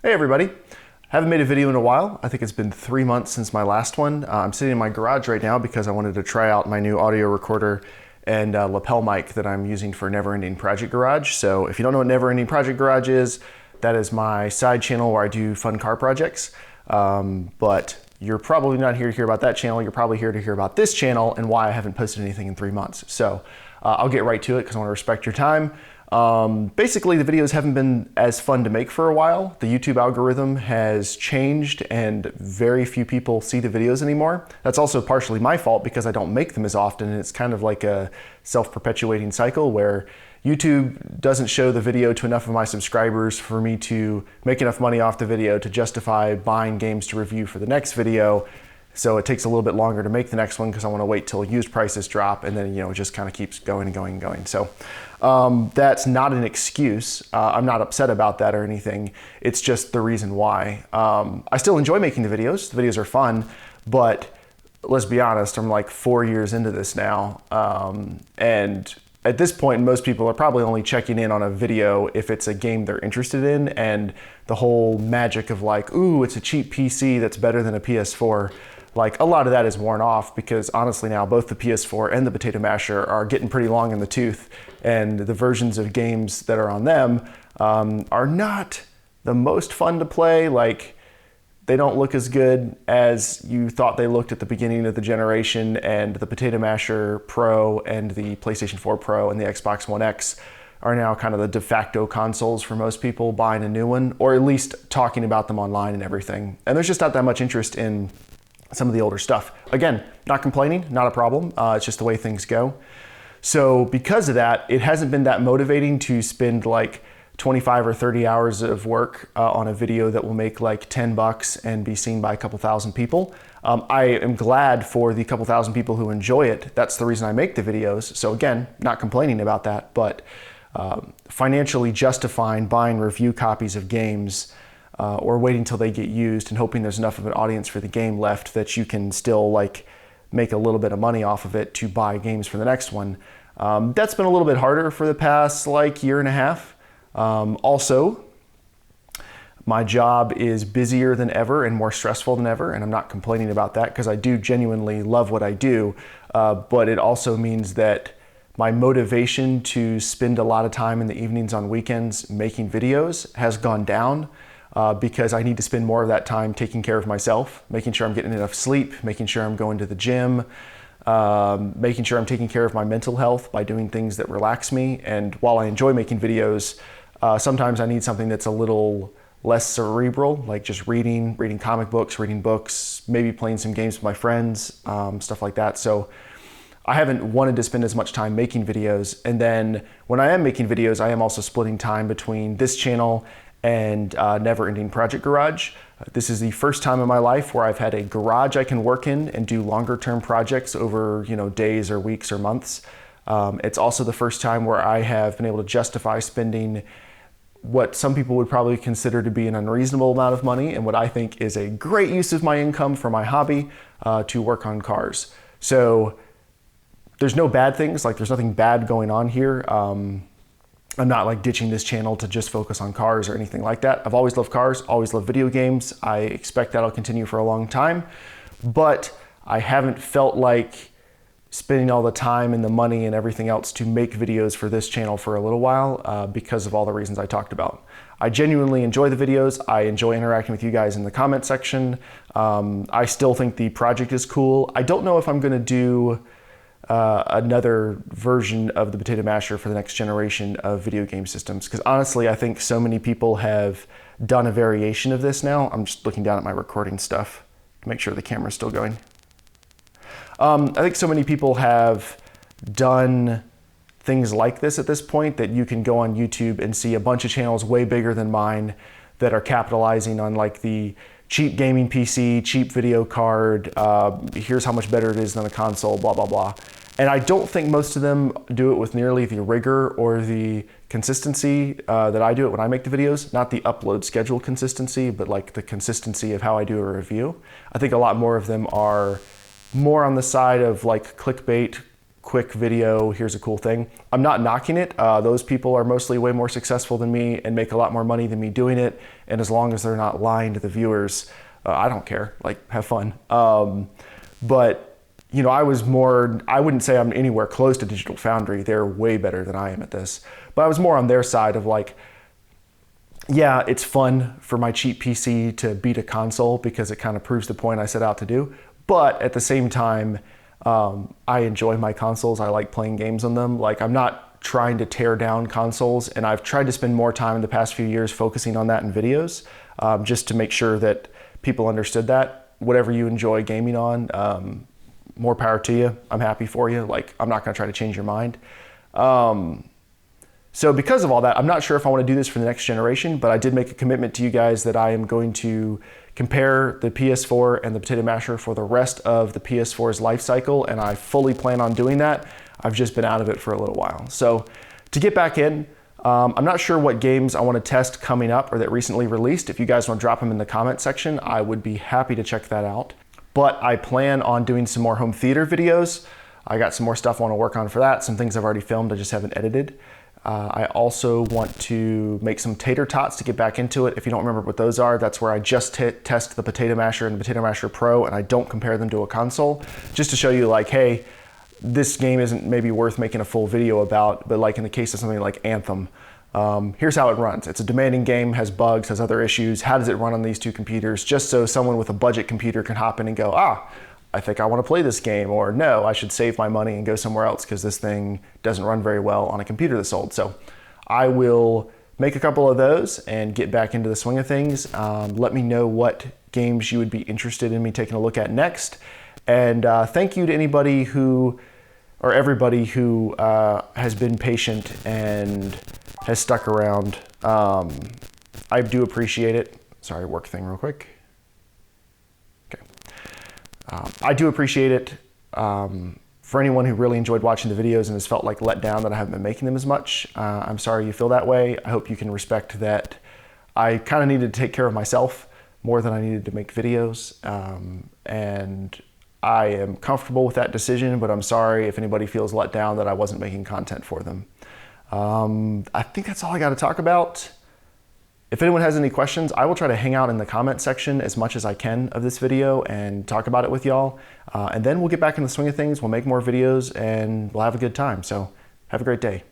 Hey everybody. Haven't made a video in a while. I think it's been 3 months since my last one. I'm sitting in my garage right now because I wanted to try out my new audio recorder and lapel mic that I'm using for Neverending Project Garage. So if you don't know what Neverending Project Garage is, that is my side channel where I do fun car projects. But you're probably not here to hear about that channel. You're probably here to hear about this channel and why I haven't posted anything in 3 months. So I'll get right to it because I want to respect your time. Basically, the videos haven't been as fun to make for a while. The YouTube algorithm has changed and very few people see the videos anymore. That's also partially my fault because I don't make them as often, and it's kind of like a self-perpetuating cycle where YouTube doesn't show the video to enough of my subscribers for me to make enough money off the video to justify buying games to review for the next video. So it takes a little bit longer to make the next one because I want to wait till used prices drop, and then it just kind of keeps going and going and going. So that's not an excuse. I'm not upset about that or anything. It's just the reason why. I still enjoy making the videos. The videos are fun, but let's be honest, I'm like 4 years into this now. And at this point, most people are probably only checking in on a video if it's a game they're interested in, and the whole magic of like, ooh, it's a cheap PC that's better than a PS4. Like, a lot of that is worn off because honestly now both the PS4 and the Potato Masher are getting pretty long in the tooth, and the versions of games that are on them are not the most fun to play. Like, they don't look as good as you thought they looked at the beginning of the generation, and the Potato Masher Pro and the PlayStation 4 Pro and the Xbox One X are now kind of the de facto consoles for most people buying a new one, or at least talking about them online and everything. And there's just not that much interest in some of the older stuff. Again, not complaining, not a problem. It's just the way things go. So because of that, it hasn't been that motivating to spend like 25 or 30 hours of work on a video that will make like $10 and be seen by a couple thousand people. I am glad for the couple thousand people who enjoy it. That's the reason I make the videos. So again, not complaining about that, but financially justifying buying review copies of games or waiting till they get used and hoping there's enough of an audience for the game left that you can still like make a little bit of money off of it to buy games for the next one. That's been a little bit harder for the past like year and a half. Also, my job is busier than ever and more stressful than ever, and I'm not complaining about that because I do genuinely love what I do, but it also means that my motivation to spend a lot of time in the evenings on weekends making videos has gone down because I need to spend more of that time taking care of myself, making sure I'm getting enough sleep, making sure I'm going to the gym, making sure I'm taking care of my mental health by doing things that relax me. And while I enjoy making videos, sometimes I need something that's a little less cerebral, like just reading comic books, reading books, maybe playing some games with my friends, stuff like that. So I haven't wanted to spend as much time making videos. And then when I am making videos, I am also splitting time between this channel and Neverending Project Garage. This is the first time in my life where I've had a garage I can work in and do longer term projects over days or weeks or months. It's also the first time where I have been able to justify spending what some people would probably consider to be an unreasonable amount of money and what I think is a great use of my income for my hobby to work on cars. So there's no bad things, like there's nothing bad going on here. I'm not like ditching this channel to just focus on cars or anything like that. I've always loved cars, always loved video games. I expect that'll continue for a long time, but I haven't felt like spending all the time and the money and everything else to make videos for this channel for a little while because of all the reasons I talked about. I genuinely enjoy the videos. I enjoy interacting with you guys in the comment section. I still think the project is cool. I don't know if I'm gonna do another version of the Potato Masher for the next generation of video game systems, because honestly I think so many people have done a variation of this now. I'm just looking down at my recording stuff to make sure the camera's still going. I think so many people have done things like this at this point that you can go on YouTube and see a bunch of channels way bigger than mine that are capitalizing on like the cheap gaming PC, cheap video card, here's how much better it is than a console, blah, blah, blah. And I don't think most of them do it with nearly the rigor or the consistency that I do it when I make the videos. Not the upload schedule consistency, but like the consistency of how I do a review. I think a lot more of them are more on the side of like clickbait quick video, here's a cool thing. I'm not knocking it. Those people are mostly way more successful than me and make a lot more money than me doing it. And as long as they're not lying to the viewers, I don't care, like have fun. But you know, I wouldn't say I'm anywhere close to Digital Foundry. They're way better than I am at this. But I was more on their side of like, yeah, it's fun for my cheap PC to beat a console because it kind of proves the point I set out to do. But at the same time, I enjoy my consoles. I like playing games on them. Like, I'm not trying to tear down consoles, and I've tried to spend more time in the past few years focusing on that in videos, just to make sure that people understood that. Whatever you enjoy gaming on, more power to you. I'm happy for you. Like, I'm not gonna try to change your mind. So because of all that, I'm not sure if I want to do this for the next generation, but I did make a commitment to you guys that I am going to compare the PS4 and the Potato Masher for the rest of the PS4's life cycle, and I fully plan on doing that. I've just been out of it for a little while. So to get back in, I'm not sure what games I want to test coming up or that recently released. If you guys want to drop them in the comment section, I would be happy to check that out. But I plan on doing some more home theater videos. I got some more stuff I want to work on for that. Some things I've already filmed, I just haven't edited. I also want to make some tater tots to get back into it. If you don't remember what those are, that's where I just test the Potato Masher and the Potato Masher Pro, and I don't compare them to a console, just to show you like, hey, this game isn't maybe worth making a full video about, but like in the case of something like Anthem, here's how it runs. It's a demanding game, has bugs, has other issues. How does it run on these two computers? Just so someone with a budget computer can hop in and go, I think I want to play this game, or no, I should save my money and go somewhere else because this thing doesn't run very well on a computer that's old. So I will make a couple of those and get back into the swing of things. Let me know what games you would be interested in me taking a look at next. And thank you to anybody who, or everybody who has been patient and has stuck around. I do appreciate it. Sorry, work thing real quick. I do appreciate it. For anyone who really enjoyed watching the videos and has felt like let down that I haven't been making them as much, I'm sorry you feel that way. I hope you can respect that I kind of needed to take care of myself more than I needed to make videos. And I am comfortable with that decision, but I'm sorry if anybody feels let down that I wasn't making content for them. I think that's all I got to talk about. If anyone has any questions, I will try to hang out in the comment section as much as I can of this video and talk about it with y'all. And then we'll get back in the swing of things. We'll make more videos and we'll have a good time. So have a great day.